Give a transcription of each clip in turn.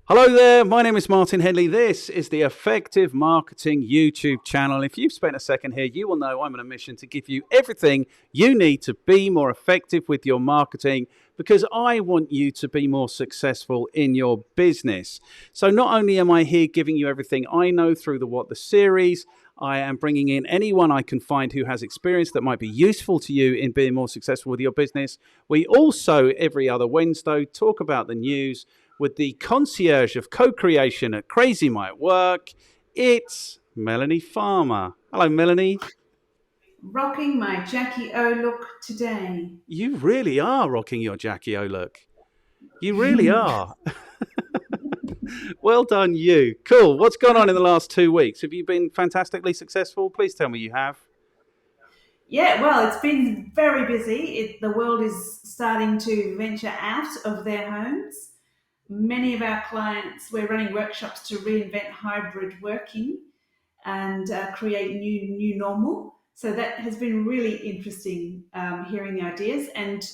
Hello there, my name is Martin Henley. This is the Effective Marketing YouTube channel. If you've spent a second here, you will know I'm on a mission to give you everything you need to be more effective with your marketing because I want you to be more successful in your business. So not only am I here giving you everything I know through the What the series, I am bringing in anyone I can find who has experience that might be useful to you in being more successful with your business. We also, every other Wednesday, talk about the news with the concierge of co-creation at Crazy Might Work. It's Melanie Farmer. Hello, Melanie. Rocking my Jackie O look today. You really are rocking your Jackie O look. You really are. Well done, you. Cool. What's gone on in the last 2 weeks? Have you been fantastically successful? Please tell me you have. Yeah, well, it's been very busy. The world is starting to venture out of their homes. Many of our clients, we're running workshops to reinvent hybrid working and create new normal. So that has been really interesting hearing the ideas. And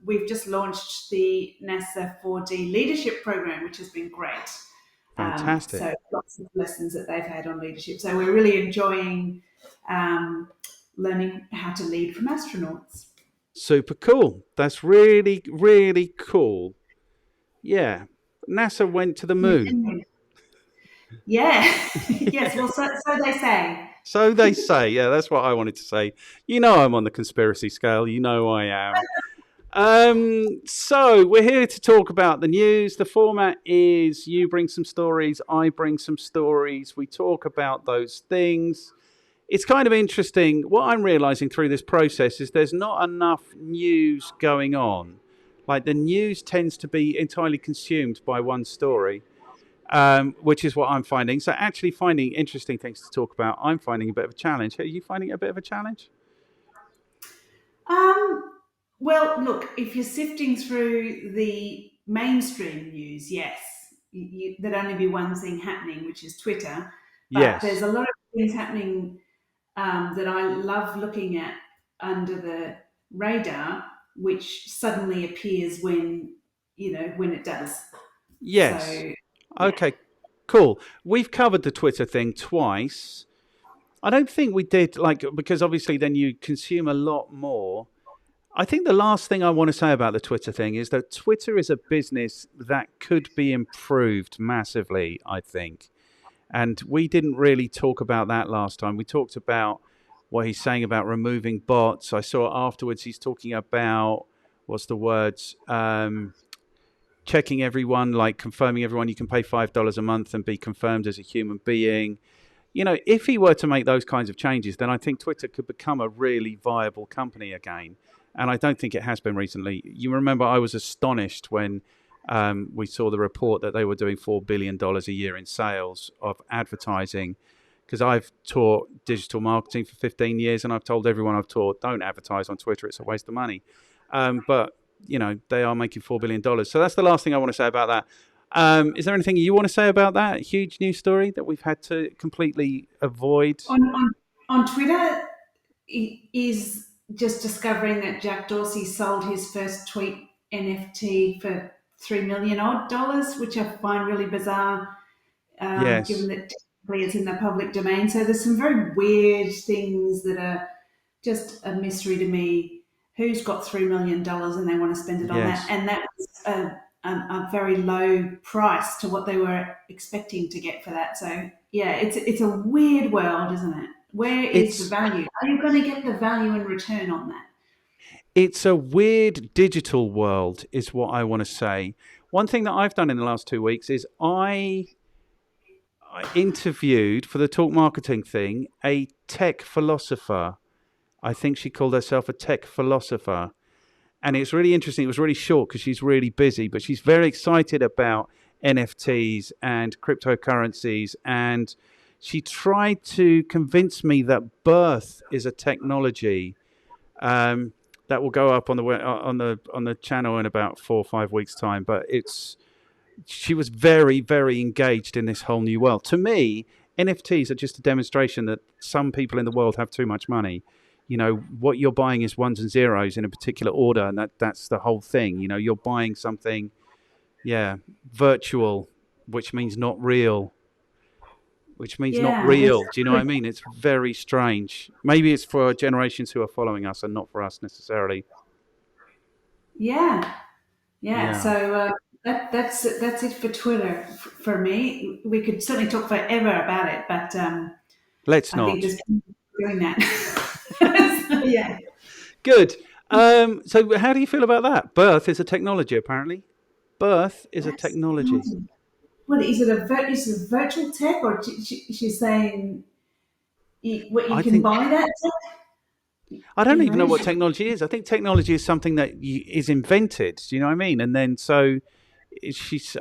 we've just launched the NASA 4D leadership program, which has been great. Fantastic. So lots of lessons that they've had on leadership. So we're really enjoying um, learning how to lead from astronauts. Super cool. That's really, really cool. Yeah. NASA went to the moon. Yeah, yes. Well, so they say. So they say. Yeah, that's what I wanted to say. You know I'm on the conspiracy scale. You know I am. So we're here to talk about the news. The format is you bring some stories, I bring some stories. We talk about those things. It's kind of interesting. What I'm realizing through this process is there's not enough news going on. Like the news tends to be entirely consumed by one story, which is what I'm finding. So actually finding interesting things to talk about, I'm finding a bit of a challenge. Are you finding it a bit of a challenge? Um, well, look, if you're sifting through the mainstream news, yes, there'd only be one thing happening, which is Twitter. But there's Yes. a lot of things happening that I love looking at under the radar, which suddenly appears when it does. Yes. So yeah. Okay, cool. We've covered the Twitter thing twice. I don't think we did, like, because obviously then you consume a lot more. I think the last thing I want to say about the Twitter thing is that Twitter is a business that could be improved massively, I think. And we didn't really talk about that last time. We talked about what he's saying about removing bots. I saw afterwards he's talking about, what's the words? Checking everyone, like confirming everyone. You can pay $5 a month and be confirmed as a human being. You know, if he were to make those kinds of changes, then I think Twitter could become a really viable company again. And I don't think it has been recently. You remember I was astonished when we saw the report that they were doing $4 billion a year in sales of advertising. Because I've taught digital marketing for 15 years and I've told everyone I've taught, don't advertise on Twitter, it's a waste of money. But, you know, they are making $4 billion. So that's the last thing I want to say about that. Is there anything you want to say about that huge news story that we've had to completely avoid? On Twitter, is just discovering that Jack Dorsey sold his first tweet NFT for 3 million odd dollars, which I find really bizarre, given Yes. that technically it's in the public domain. So there's some very weird things that are just a mystery to me. Who's got $3 million and they want to spend it on that? Yes. And that was a very low price to what they were expecting to get for that. So yeah, it's a weird world, isn't it? Where is the It's value? Are you going to get the value in return on that? it's a weird digital world, is what I want to say. One thing that I've done in the last 2 weeks is I interviewed for the talk marketing thing a tech philosopher. I think she called herself a tech philosopher. And it's really interesting. It was really short because she's really busy, but she's very excited about NFTs and cryptocurrencies. And she tried to convince me that birth is a technology um, that will go up on the channel in about 4 or 5 weeks' time. But it's she was very, very engaged in this whole new world. To me, NFTs are just a demonstration that some people in the world have too much money. You know, what you're buying is ones and zeros in a particular order, and that's the whole thing. You know, you're buying something, yeah, virtual. which means not real. Which means not Yeah, real. Do you know what I mean? It's very strange. Maybe it's for generations who are following us and not for us necessarily. yeah, yeah. Yeah. So that's it for Twitter for me. We could certainly talk forever about it, but Let's I think not. there's doing that. So, yeah. Good. So how do you feel about that? Birth is a technology, apparently. Birth is a That's technology. exciting. What is it? Is it a virtual tech, or she's saying what you I can think buy that tech? I don't You even know know, what technology is. I think technology is something that is invented. Do you know what I mean? And then so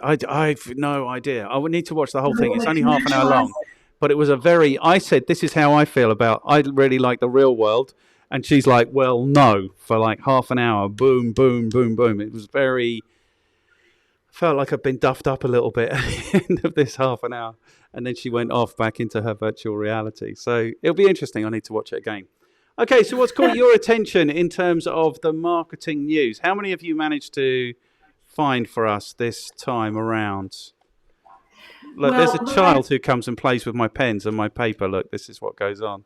I've no idea. I would need to watch the whole they thing. want It's to only half an hour commercialize long, but it was a very. I said this is how I feel about. I really like the real world, and she's like, well, no, for like half an hour. Boom, boom, boom, boom. It was very. Felt like I'd been duffed up a little bit at the end of this half an hour, and then she went off back into her virtual reality. So it'll be interesting. I need to watch it again. Okay, so what's caught your attention in terms of the marketing news? How many of you managed to find for us this time around? Look, there's a Well, the way child who comes and plays with my pens and my paper. Look, this is what goes on.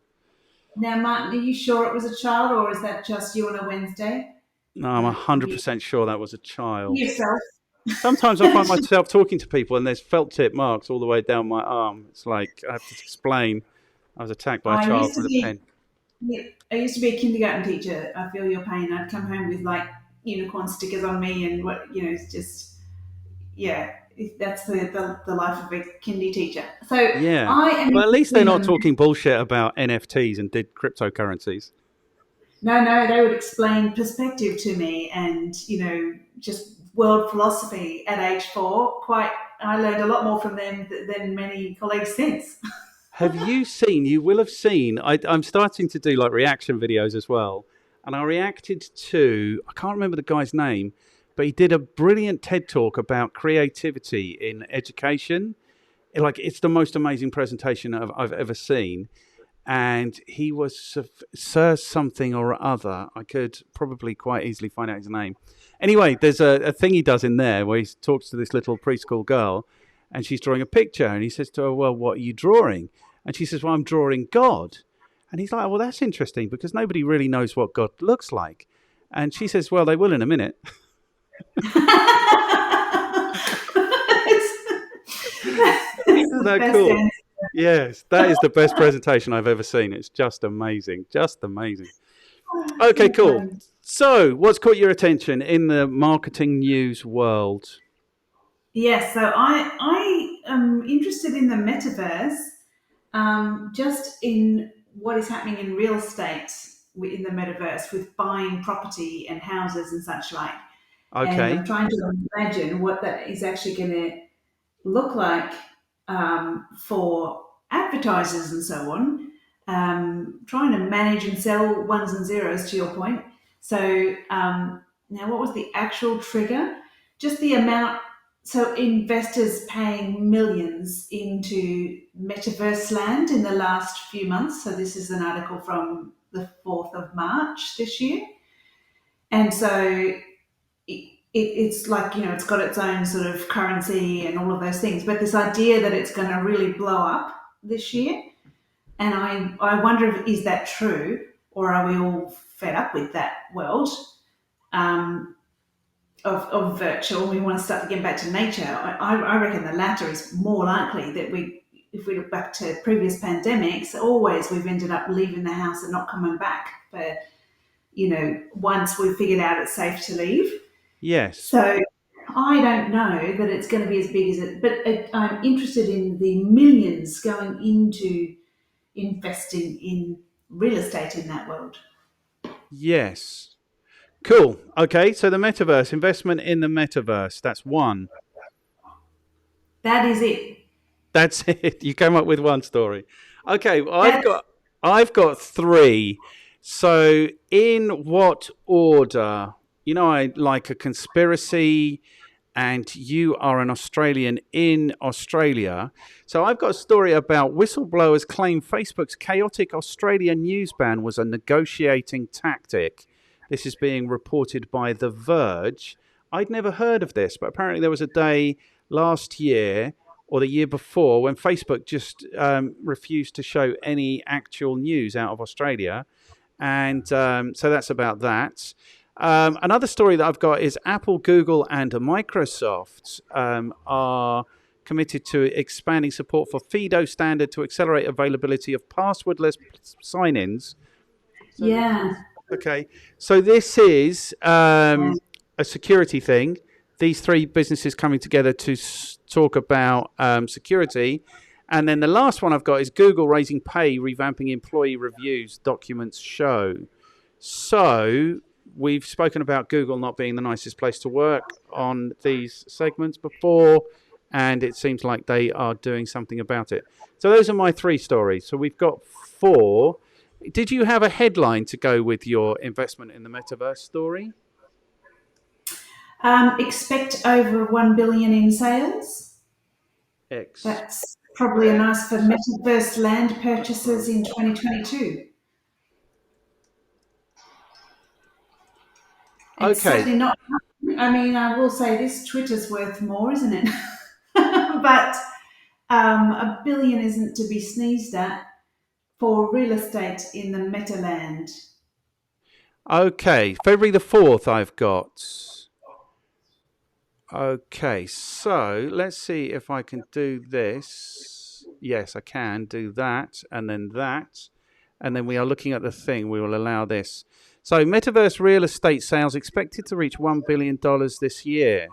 now, Martin, are you sure it was a child, or is that just you on a Wednesday? No, I'm You 100% sure that was a child. yourself. Sometimes I find myself talking to people and there's felt tip marks all the way down my arm. It's like I have to explain I was attacked by a I child used to with a be pen. I used to be a kindergarten teacher. I feel your pain. I'd come home with like unicorn stickers on me, and what it's just yeah, that's the life of a kindy teacher. So Yeah. I am But at least they're interested not in talking bullshit about NFTs and did cryptocurrencies. no, they would explain perspective to me, and just world philosophy at age 4. Quite, I learned a lot more from them than many colleagues since. Have you seen, you will have seen, I'm starting to do like reaction videos as well. And I reacted to, I can't remember the guy's name, but he did a brilliant TED talk about creativity in education. Like, it's the most amazing presentation I've ever seen. And he was Sir something or other. I could probably quite easily find out his name. Anyway, there's a thing he does in there where he talks to this little preschool girl and she's drawing a picture. And he says to her, well, what are you drawing? And she says, well, I'm drawing God. And he's like, well, that's interesting because nobody really knows what God looks like. And she says, well, they will in a minute. Isn't The that best cool? answer. Yes, that is the best presentation I've ever seen. It's just amazing. Just amazing. Okay, cool. So, what's caught your attention in the marketing news world? Yes, so I am interested in the metaverse, just in what is happening in real estate in the metaverse with buying property and houses and such like. And I'm Okay. trying to imagine what that is actually going to look like for advertisers and so on, trying to manage and sell ones and zeros to your point. So now, what was the actual trigger? Just the amount. So investors paying millions into metaverse land in the last few months. So this is an article from the 4th of March this year. And so it's like it's got its own sort of currency and all of those things, but this idea that it's going to really blow up this year, and I wonder if is that true, or are we all fed up with that world um, of virtual? We want to start to get back to nature. I reckon the latter is more likely, that if we look back to previous pandemics, always we've ended up leaving the house and not coming back for once we've figured out it's safe to leave. Yes. So I don't know that it's going to be as big as it, but I'm interested in the millions going into investing in real estate in that world. Yes. Cool. Okay, so the metaverse, investment in the metaverse. That's one. That is it. That's it. You came up with one story. Okay, well, That's I've got three. So in what order? I like a conspiracy, and you are an Australian in Australia. So I've got a story about whistleblowers claim Facebook's chaotic Australian news ban was a negotiating tactic. This is being reported by The Verge. I'd never heard of this, but apparently there was a day last year or the year before, when Facebook just refused to show any actual news out of Australia. And so that's about that. Another story that I've got is Apple, Google, and Microsoft are committed to expanding support for FIDO standard to accelerate availability of passwordless sign-ins. Yeah. Okay, so this is a security thing. These three businesses coming together to talk about security. And then the last one I've got is Google raising pay, revamping employee reviews, documents show. So we've spoken about Google not being the nicest place to work on these segments before, and it seems like they are doing something about it. So those are my three stories. So we've got four. Did you have a headline to go with your investment in the metaverse story? Expect over 1 billion in sales. That's probably a nice for metaverse land purchases in 2022. It's certainly not. I mean, I will say this: Twitter's worth more, isn't it? But 1 billion isn't to be sneezed at for real estate in the meta land. Okay, February the 4th I've got. Okay, so let's see if I can do this. Yes, I can do that, and then that. And then we are looking at the thing. We will allow this. So metaverse real estate sales expected to reach $1 billion this year.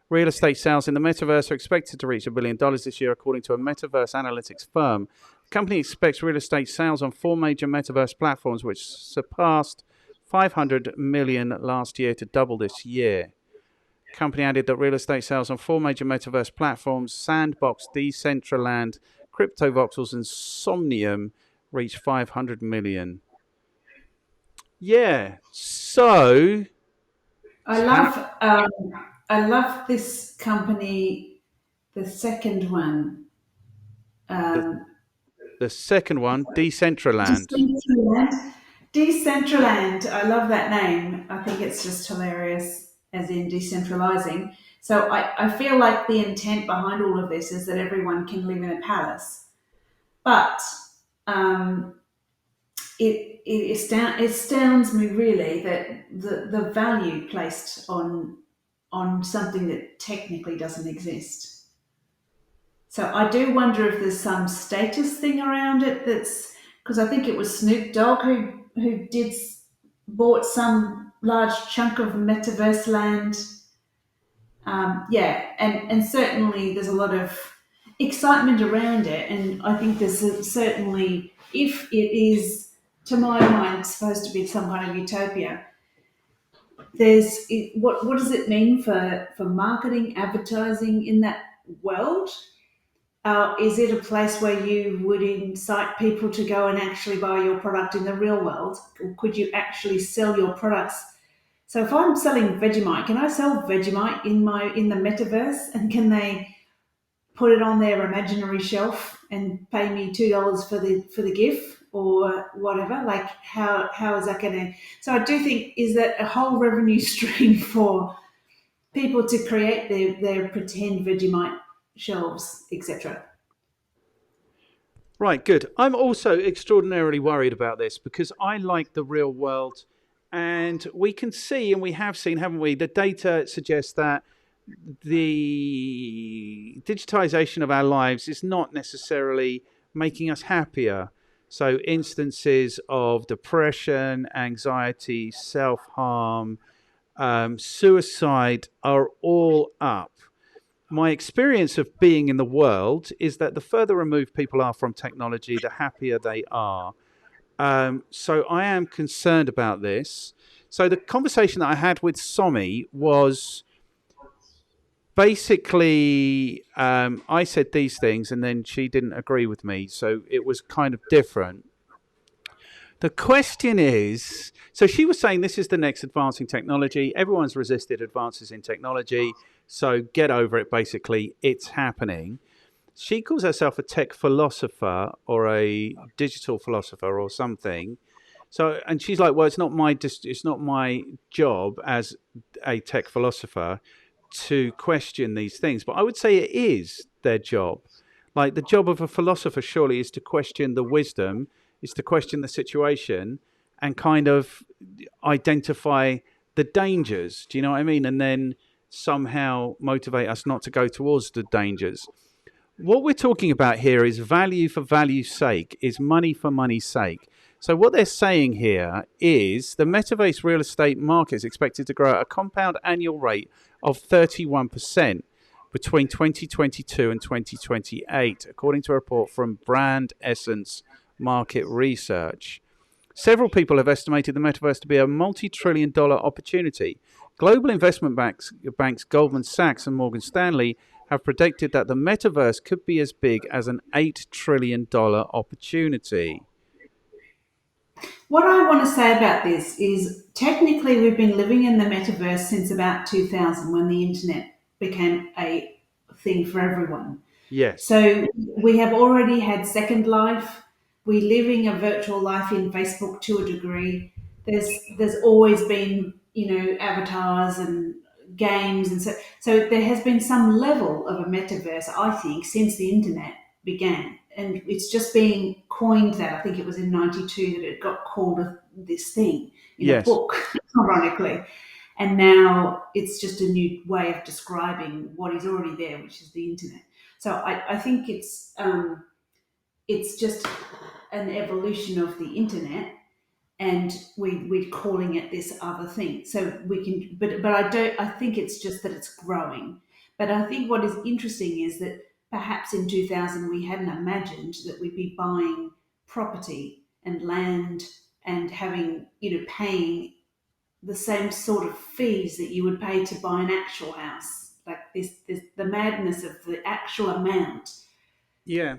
Real estate sales in the metaverse are expected to reach $1 billion this year, according to a metaverse analytics firm. The company expects real estate sales on four major metaverse platforms, which surpassed 500 million last year, to double this year. The company added that real estate sales on four major metaverse platforms, Sandbox, Decentraland, CryptoVoxels, and Somnium, reached 500 million. Yeah, so I love this company. The second one. The second one, Decentraland. Decentraland. I love that name. I think it's just hilarious, as in decentralizing. So I feel like the intent behind all of this is that everyone can live in a palace. But it astounds me really that the value placed on something that technically doesn't exist. So I do wonder if there's some status thing around it, that's because I think it was Snoop Dogg who bought some large chunk of metaverse land. Yeah, and certainly there's a lot of excitement around it, and I think certainly, if it is, to my mind, supposed to be some kind of utopia, what does it mean for marketing, advertising in that world? Is it a place where you would incite people to go and actually buy your product in the real world? Or could you actually sell your products? So if I'm selling Vegemite, can I sell Vegemite in the metaverse? And can they put it on their imaginary shelf and pay me $2 for the GIF or whatever? Like how is that going to? So I do think, is that a whole revenue stream for people to create their pretend Vegemite shelves, etc. Right, good. I'm also extraordinarily worried about this because I like the real world, and we can see, and we have seen, haven't we? The data suggests that the digitization of our lives is not necessarily making us happier. So instances of depression, anxiety, self-harm, suicide are all up. My experience of being in the world is that the further removed people are from technology, the happier they are. So I am concerned about this. So the conversation that I had with Somi was basically, I said these things and then she didn't agree with me. So it was kind of different. The question is, so she was saying this is the next advancing technology. Everyone's resisted advances in technology. So get over it, basically. It's happening. She calls herself a tech philosopher or a digital philosopher or something. So, and she's like, well, it's not my job as a tech philosopher. to question these things. But I would say it is their job. Like the job of a philosopher surely is to question the wisdom, is to question the situation and kind of identify the dangers. Do you know what I mean? And then somehow motivate us not to go towards the dangers. What we're talking about here is value for value's sake, is money for money's sake. So what they're saying here is the metaverse real estate market is expected to grow at a compound annual rate of 31% between 2022 and 2028, according to a report from Brand Essence Market Research. Several people have estimated the metaverse to be a multi-trillion-dollar opportunity. Global investment banks Goldman Sachs and Morgan Stanley have predicted that the metaverse could be as big as an $8 trillion opportunity. What I want to say about this is technically we've been living in the metaverse since about 2000 when the internet became a thing for everyone. Yes. So we have already had Second Life. We're living a virtual life in Facebook to a degree. There's always been, avatars and games, and so there has been some level of a metaverse, I think, since the internet began. And it's just being coined that. I think it was in '92 that it got called this thing in a book, ironically. And now it's just a new way of describing what is already there, which is the internet. So I think it's just an evolution of the internet, and we're calling it this other thing. So we can, but I think it's just that it's growing. But I think what is interesting is that perhaps in 2000 we hadn't imagined that we'd be buying property and land and having, paying the same sort of fees that you would pay to buy an actual house. Like the madness of the actual amount. Yeah.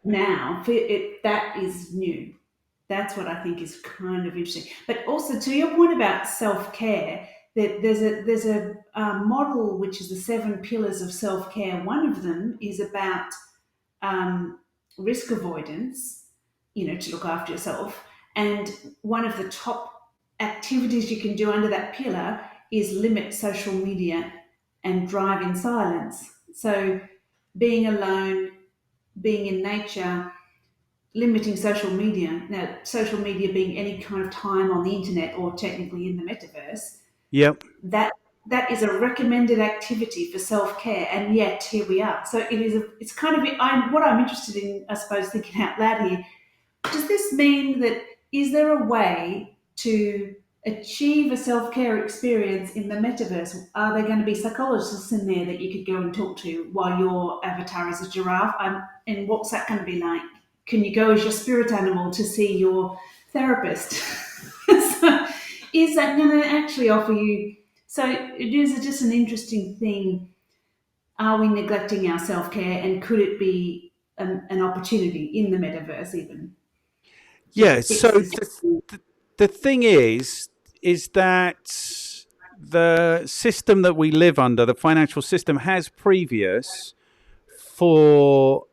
Now, that is new. That's what I think is kind of interesting. But also to your point about self-care, that there's a model which is the 7 pillars of self-care. One of them is about risk avoidance, to look after yourself. And one of the top activities you can do under that pillar is limit social media and drive in silence. So being alone, being in nature, limiting social media. Now, social media being any kind of time on the internet or technically in the metaverse. Yep. That is a recommended activity for self-care, and yet here we are. So it's kind of what I'm interested in, I suppose, thinking out loud here. Does this mean that is there a way to achieve a self-care experience in the metaverse? Are there going to be psychologists in there that you could go and talk to while your avatar is a giraffe? And what's that going to be like? Can you go as your spirit animal to see your therapist? So is that going to actually offer you? So it is just an interesting thing. Are we neglecting our self-care, and could it be an opportunity in the metaverse even? Yeah. So the thing is that the system that we live under, the financial system, has previous for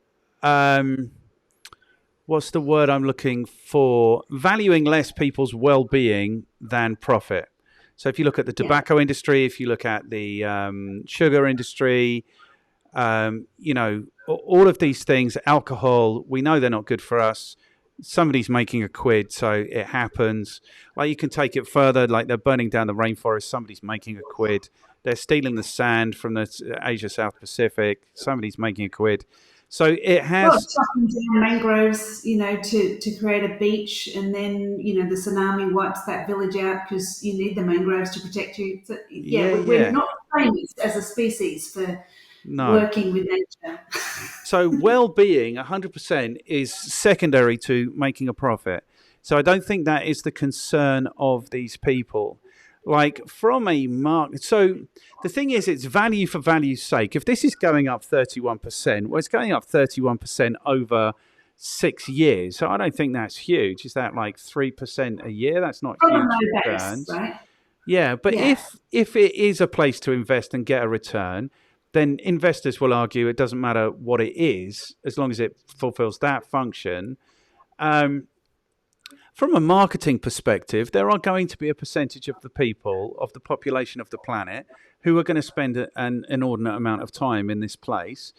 what's the word I'm looking for? Valuing less people's well-being than profit. So if you look at the tobacco industry, if you look at the sugar industry, all of these things, alcohol, we know they're not good for us. Somebody's making a quid, so it happens. Like you can take it further, like they're burning down the rainforest, somebody's making a quid. They're stealing the sand from the Asia South Pacific, somebody's making a quid. So it has chopping down mangroves, to create a beach, and then the tsunami wipes that village out because you need the mangroves to protect you. So, we're not famous as a species for working with nature. So well-being, 100%, is secondary to making a profit. So I don't think that is the concern of these people. Like from a market, so the thing is, it's value for value's sake. If this is going up 31%, well, it's going up 31% over 6 years. So I don't think that's huge. Is that like 3% a year? That's not huge returns, right? Yeah, but if it is a place to invest and get a return, then investors will argue it doesn't matter what it is, as long as it fulfills that function. From a marketing perspective, there are going to be a percentage of the people, of the population of the planet, who are going to spend an inordinate amount of time in this place.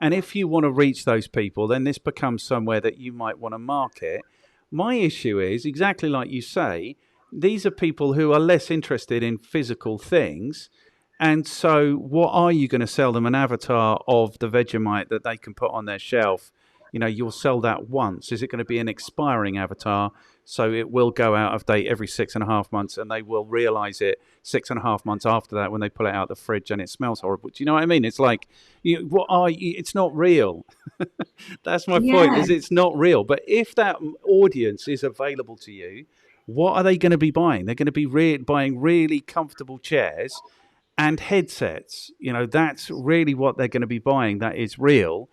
And if you want to reach those people, then this becomes somewhere that you might want to market. My issue is exactly like you say, these are people who are less interested in physical things. And so, what are you going to sell them? An avatar of the Vegemite that they can put on their shelf? You'll sell that once. Is it going to be an expiring avatar? So it will go out of date every 6.5 months, and they will realize it 6.5 months after that when they pull it out of the fridge and it smells horrible. Do you know what I mean? It's like, what are you? It's not real. That's my point. Yeah, Is it's not real. But if that audience is available to you, what are they going to be buying? They're going to be buying really comfortable chairs and headsets. That's really what they're going to be buying. That is real.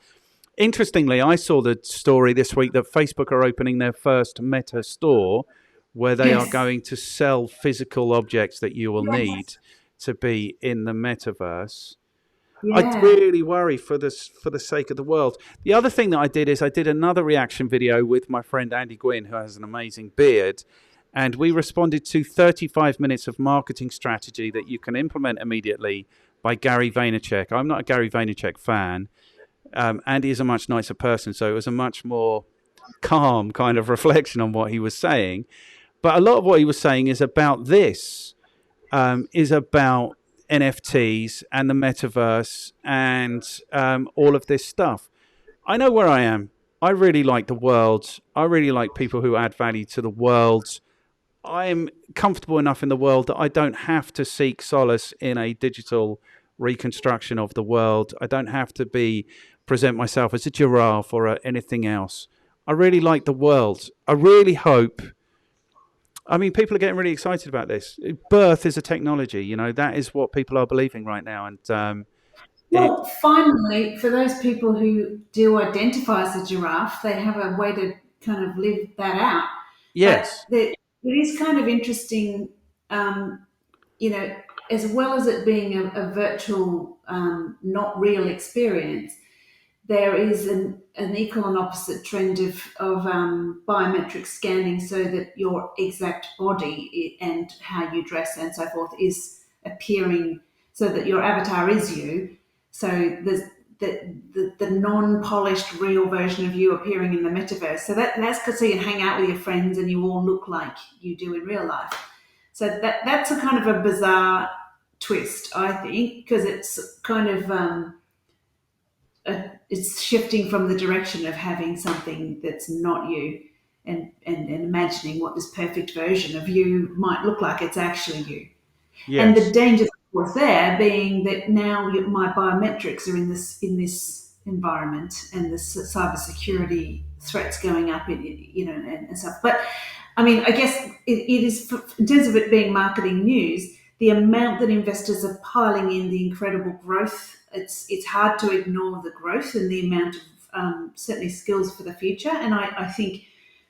Interestingly, I saw the story this week that Facebook are opening their first Meta store where they are yes, going to sell physical objects that you will need yes, to be in the metaverse. I yeah, really worry for the sake of the world. The other thing that I did is I did another reaction video with my friend Andy Gwynn, who has an amazing beard, and we responded to 35 minutes of marketing strategy that you can implement immediately by Gary Vaynerchuk. I'm not a Gary Vaynerchuk fan. Andy is a much nicer person, so it was a much more calm kind of reflection on what he was saying. But a lot of what he was saying is about this, is about NFTs and the metaverse and all of this stuff. I know where I am. I really like the world. I really like people who add value to the world. I'm comfortable enough in the world that I don't have to seek solace in a digital reconstruction of the world. I don't have to present myself as a giraffe or anything else. I really like the world. I really hope. I mean, people are getting really excited about this. Birth is a technology. That is what people are believing right now. And it, well, finally, for those people who do identify as a giraffe, they have a way to kind of live that out. But yes, it is kind of interesting, um, you know, as well as it being a virtual, not real experience, there is an equal and opposite trend of biometric scanning so that your exact body and how you dress and so forth is appearing so that your avatar is you. So there's the non-polished real version of you appearing in the metaverse. So that's because so you can hang out with your friends and you all look like you do in real life. So that's a kind of a bizarre twist, I think, because it's kind of it's shifting from the direction of having something that's not you and imagining what this perfect version of you might look like. It's actually you. And the yes, danger, of course, there being that now my biometrics are in this environment and the cybersecurity threats going up, and stuff. But I mean, I guess it is in terms of it being marketing news. The amount that investors are piling in, the incredible growth, it's hard to ignore the growth and the amount of certainly skills for the future. And I think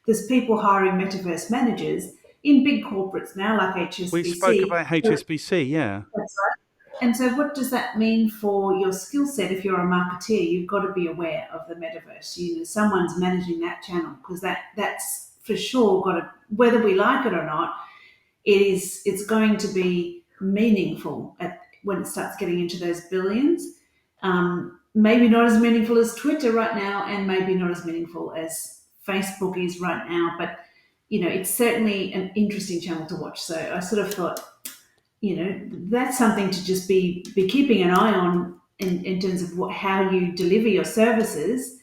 there's people hiring metaverse managers in big corporates now, like we spoke HSBC. about HSBC. Yeah, That's right. And so, what does that mean for your skill set? If you're a marketeer, you've got to be aware of the metaverse. Someone's managing that channel because that's for sure got to, whether we like it or not, it's going to be meaningful when it starts getting into those billions. Maybe not as meaningful as Twitter right now, and maybe not as meaningful as Facebook is right now, but it's certainly an interesting channel to watch. So I sort of thought, that's something to just be keeping an eye on in terms of how you deliver your services.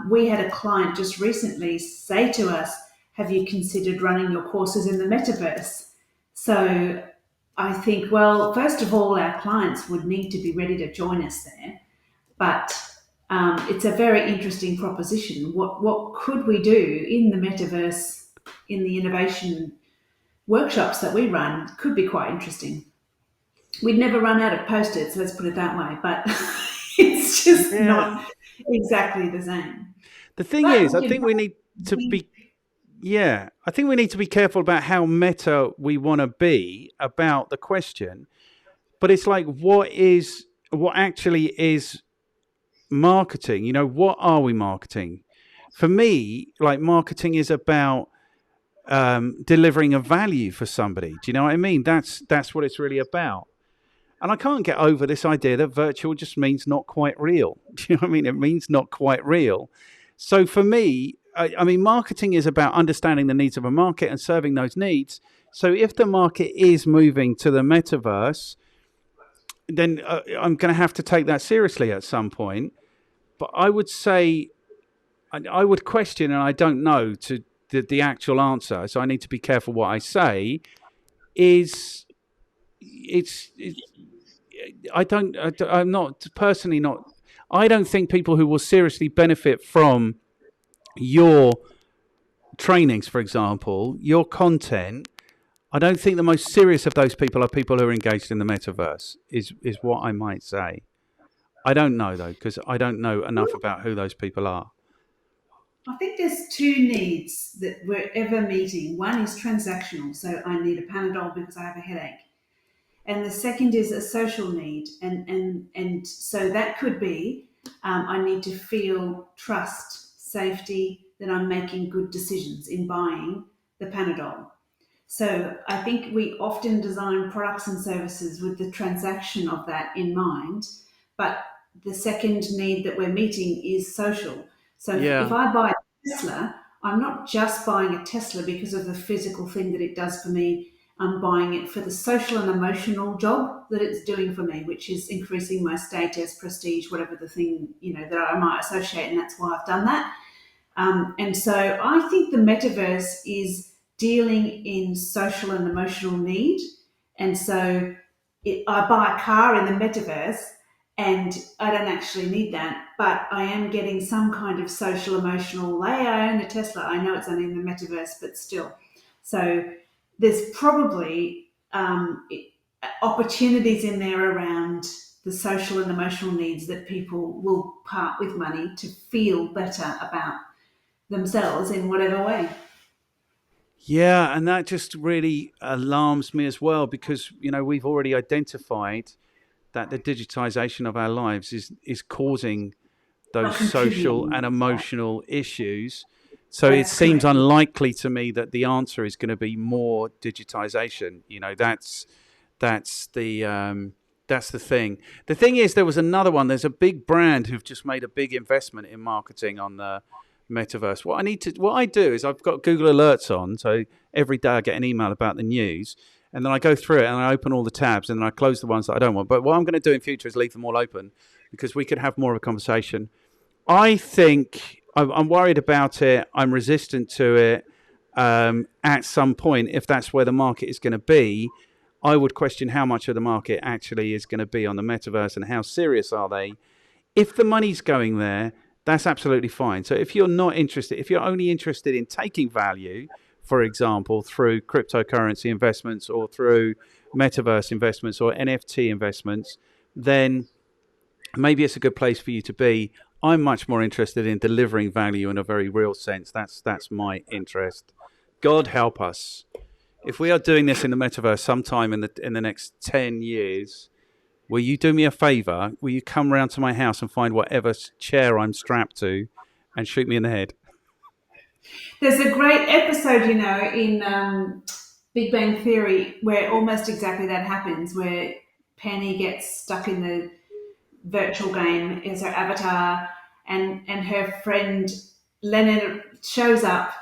We had a client just recently say to us, have you considered running your courses in the metaverse? So I think, well, first of all, our clients would need to be ready to join us there. But it's a very interesting proposition. What could we do in the metaverse, in the innovation workshops that we run? Could be quite interesting. We'd never run out of post-its, let's put it that way, but it's just yeah. not exactly the same. The thing is, But I think we need to be. Yeah, I think we need to be careful about how meta we want to be about the question. But it's like, what actually is marketing? What are we marketing? For me, like marketing is about delivering a value for somebody. Do you know what I mean? That's what it's really about. And I can't get over this idea that virtual just means not quite real. Do you know what I mean? It means not quite real. So for me, I mean, marketing is about understanding the needs of a market and serving those needs. So if the market is moving to the metaverse, then I'm going to have to take that seriously at some point. But I would say, I would question, and I don't know to the actual answer, so I need to be careful what I say, is I'm not personally not, I don't think people who will seriously benefit from your trainings, for example, your content, I don't think the most serious of those people are people who are engaged in the metaverse, is what I might say. I don't know, though, because I don't know enough about who those people are. I think there's two needs that we're ever meeting. One is transactional, so I need a Panadol because I have a headache. And the second is a social need. And so that could be I need to feel trust, safety, that I'm making good decisions in buying the Panadol. So I think we often design products and services with the transaction of that in mind, but the second need that we're meeting is social. So if Yeah. I buy a Tesla, I'm not just buying a Tesla because of the physical thing that it does for me. I'm buying it for the social and emotional job that it's doing for me, which is increasing my status, prestige, whatever the thing that I might associate, and that's why I've done that. And so I think the metaverse is dealing in social and emotional need. And so I buy a car in the metaverse and I don't actually need that, but I am getting some kind of social emotional, hey, I own a Tesla. I know it's only in the metaverse, but still. So there's probably opportunities in there around the social and emotional needs that people will part with money to feel better about themselves in whatever way. Yeah, and that just really alarms me as well because, we've already identified that the digitization of our lives is causing Not those social contributing and to that. emotional issues. So it That's seems correct. unlikely to me that the answer is going to be more digitization. That's that's the thing. The thing is, there was another one. There's a big brand who've just made a big investment in marketing on the metaverse. What I do is I've got Google Alerts on, so every day I get an email about the news, and then I go through it and I open all the tabs and then I close the ones that I don't want. But what I'm going to do in future is leave them all open because we could have more of a conversation. I think I'm worried about it. I'm resistant to it. At some point, if that's where the market is going to be, I would question how much of the market actually is going to be on the metaverse and how serious are they. If the money's going there, that's absolutely fine. So if you're not interested, if you're only interested in taking value, for example, through cryptocurrency investments or through metaverse investments or NFT investments, then maybe it's a good place for you to be. I'm much more interested in delivering value in a very real sense. That's my interest. God help us. If we are doing this in the metaverse sometime in the next 10 years, will you do me a favor? Will you come round to my house and find whatever chair I'm strapped to and shoot me in the head? There's a great episode, in Big Bang Theory where almost exactly that happens, where Penny gets stuck in the virtual game as her avatar, and her friend Leonard shows up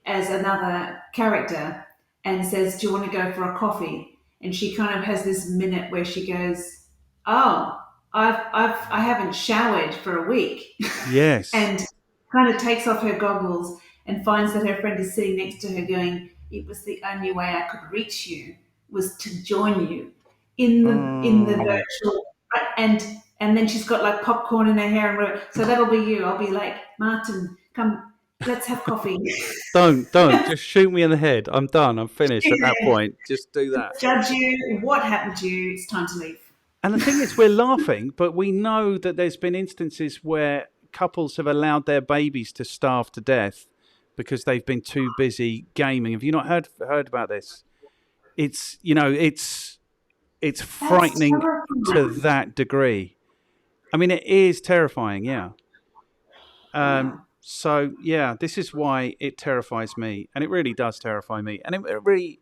as another character and says, "Do you want to go for a coffee?" And she kind of has this minute where she goes, "Oh, I haven't showered for a week," Yes. and kind of takes off her goggles and finds that her friend is sitting next to her, going, "It was the only way I could reach you was to join you in the Oh, virtual." And then she's got like popcorn in her hair and whatever. So that'll be you. I'll be like, "Martin, come, let's have coffee." don't. Just shoot me in the head. I'm done. I'm finished at that point. Just do that. Judge you. What happened to you? It's time to leave. And the thing is, we're laughing, but we know that there's been instances where couples have allowed their babies to starve to death because they've been too busy gaming. Have you not heard about this? It's That's frightening to terrifying. that degree. I mean, it is terrifying. Yeah. Wow. So yeah, this is why it terrifies me, and it really does terrify me. And it really,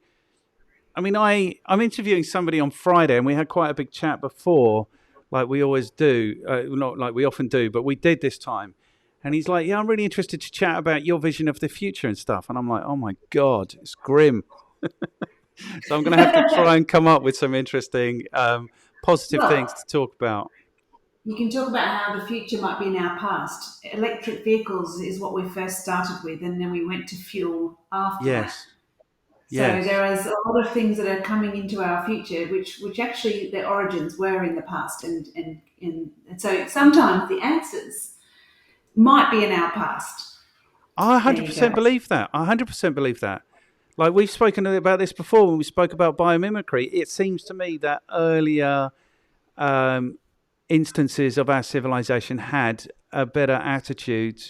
I mean, I'm interviewing somebody on Friday, and we had quite a big chat before, like we always do, not like we often do, but we did this time. And he's like, "Yeah, I'm really interested to chat about your vision of the future and stuff." And I'm like, "Oh my god, it's grim." So I'm going to have to try and come up with some interesting, positive things Well, to talk about. you can talk about how the future might be in our past. Electric vehicles is what we first started with, and then we went to fuel after that. Yes, So yes. there is a lot of things that are coming into our future, which actually their origins were in the past, and so sometimes the answers might be in our past. I There you go. 100% believe that. I 100% believe that. Like we've spoken about this before when we spoke about biomimicry. It seems to me that earlier um, instances of our civilization had a better attitude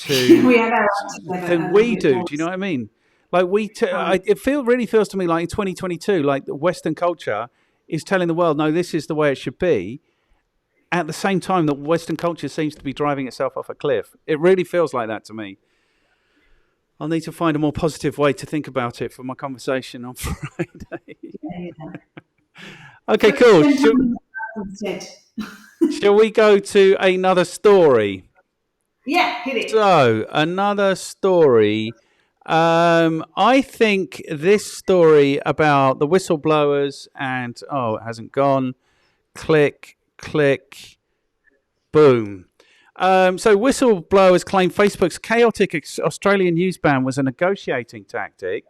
to We had our act together than a little we bit do. more. Do you know what I mean? Like really feels to me like in 2022, like the Western culture is telling the world, no, this is the way it should be. At the same time, that Western culture seems to be driving itself off a cliff. It really feels like that to me. I'll need to find a more positive way to think about it for my conversation on Friday. Yeah. Okay, So cool. spend time instead. Shall we go to another story? Yeah, hit it. So, another story. I think this story about the whistleblowers and, oh, it hasn't gone. Click, click, boom. So, whistleblowers claim Facebook's chaotic Australian news ban was a negotiating tactic.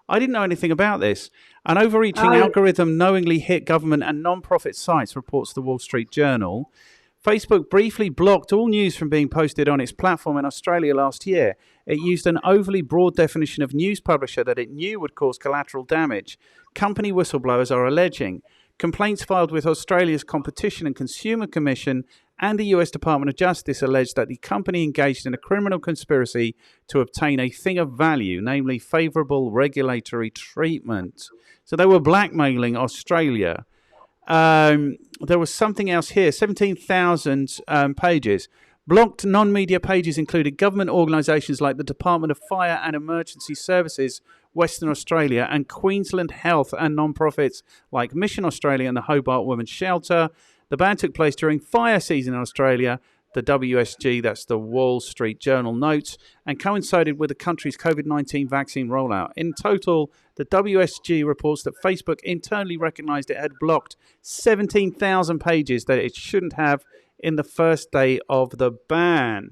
I didn't know anything about this. An overreaching Oh, algorithm knowingly hit government and non-profit sites, reports the Wall Street Journal. Facebook briefly blocked all news from being posted on its platform in Australia last year. It used an overly broad definition of news publisher that it knew would cause collateral damage. Company whistleblowers are alleging. Complaints filed with Australia's Competition and Consumer Commission and the US Department of Justice alleged that the company engaged in a criminal conspiracy to obtain a thing of value, namely favourable regulatory treatment. So they were blackmailing Australia. There was something else here, 17,000 pages. Blocked non-media pages included government organisations like the Department of Fire and Emergency Services, Western Australia, and Queensland Health, and non-profits like Mission Australia and the Hobart Women's Shelter. The ban took place during fire season in Australia, the WSG, that's the Wall Street Journal, notes, and coincided with the country's COVID-19 vaccine rollout. In total, the WSG reports that Facebook internally recognised it had blocked 17,000 pages that it shouldn't have in the first day of the ban.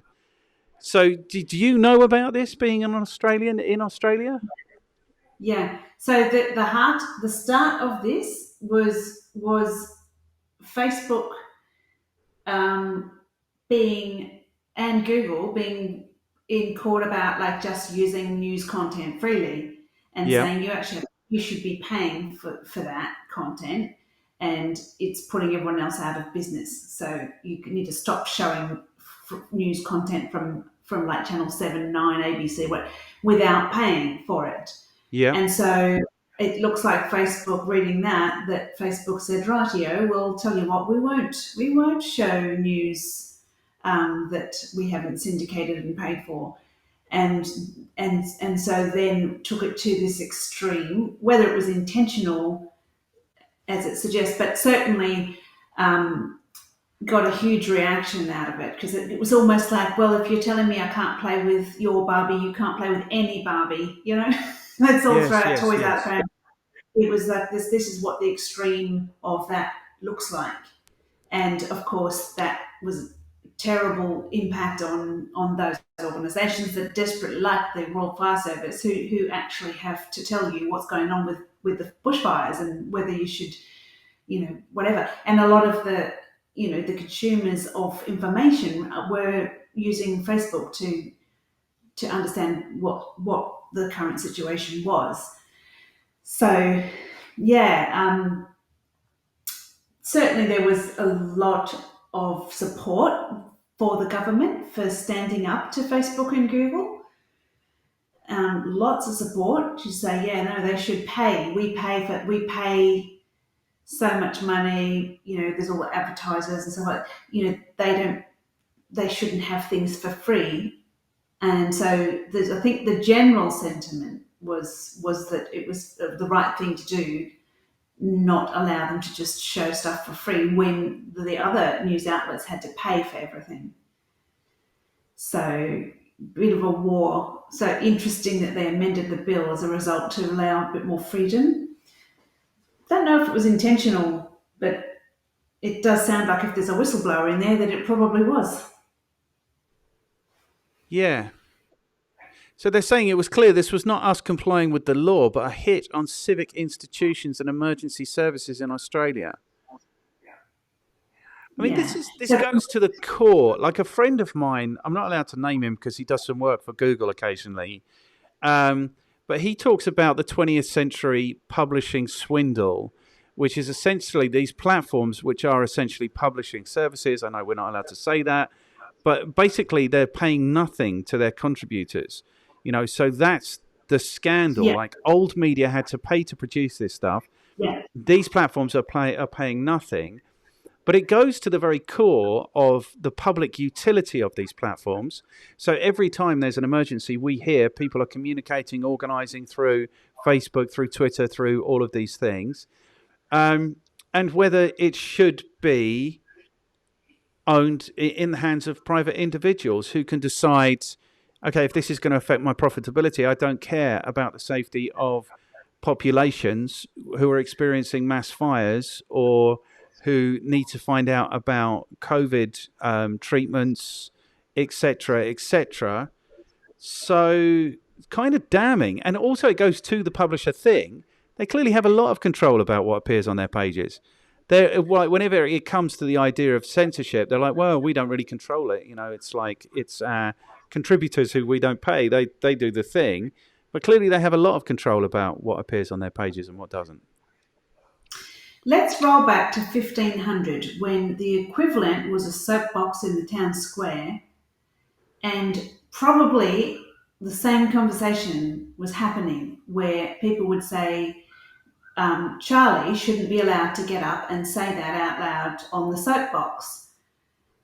So, did you know about this being an Australian in Australia? yeah. So the start of this was Facebook um, being and Google being in court about like just using news content freely and Yeah, saying you should be paying for that content and it's putting everyone else out of business. So you need to stop showing news content from like Channel 7, 9, ABC without paying for it. yeah, And so it looks like Facebook reading that Facebook said, rightio, we'll tell you what, we won't show news that we haven't syndicated and paid for. And and so then took it to this extreme, whether it was intentional as it suggests, but certainly got a huge reaction out of it because it was almost like, well, if you're telling me I can't play with your Barbie, you can't play with any Barbie, you know? Let's all throw yes, our yes, toys out yes. the pram. It was like this is what the extreme of that looks like. And of course that was terrible impact on those organisations that desperately like the Royal Fire Service who actually have to tell you what's going on with the bushfires and whether you should, whatever. And a lot of the consumers of information were using Facebook to understand what the current situation was. So, yeah, certainly there was a lot of support for the government for standing up to Facebook and Google. Lots of support to say, yeah, no, they should pay. We pay so much money. There's all the advertisers and so on. They don't they shouldn't have things for free. And so I think the general sentiment was that it was the right thing to do, not allow them to just show stuff for free when the other news outlets had to pay for everything. So, bit of a war. So interesting that they amended the bill as a result to allow a bit more freedom. Don't know if it was intentional, but it does sound like if there's a whistleblower in there, that it probably was. Yeah. So they're saying it was clear this was not us complying with the law, but a hit on civic institutions and emergency services in Australia. I mean, Yeah. this So goes to the core. Like a friend of mine, I'm not allowed to name him because he does some work for Google occasionally. But he talks about the 20th century publishing swindle, which is essentially these platforms which are essentially publishing services. I know we're not allowed to say that, but basically they're paying nothing to their contributors. So that's the scandal. yeah, Like old media had to pay to produce this stuff. yeah, These platforms are paying nothing. But it goes to the very core of the public utility of these platforms. So every time there's an emergency, we hear people are communicating, organizing through Facebook, through Twitter, through all of these things. And whether it should be owned in the hands of private individuals who can decide, okay, if this is going to affect my profitability, I don't care about the safety of populations who are experiencing mass fires or who need to find out about COVID treatments, etc., etc. So it's kind of damning. And also it goes to the publisher thing. They clearly have a lot of control about what appears on their pages. Whenever it comes to the idea of censorship, they're like, well, we don't really control it. It's like it's contributors who we don't pay. They do the thing. But clearly they have a lot of control about what appears on their pages and what doesn't. let's roll back to 1500 when the equivalent was a soapbox in the town square, and probably the same conversation was happening where people would say, Charlie shouldn't be allowed to get up and say that out loud on the soapbox.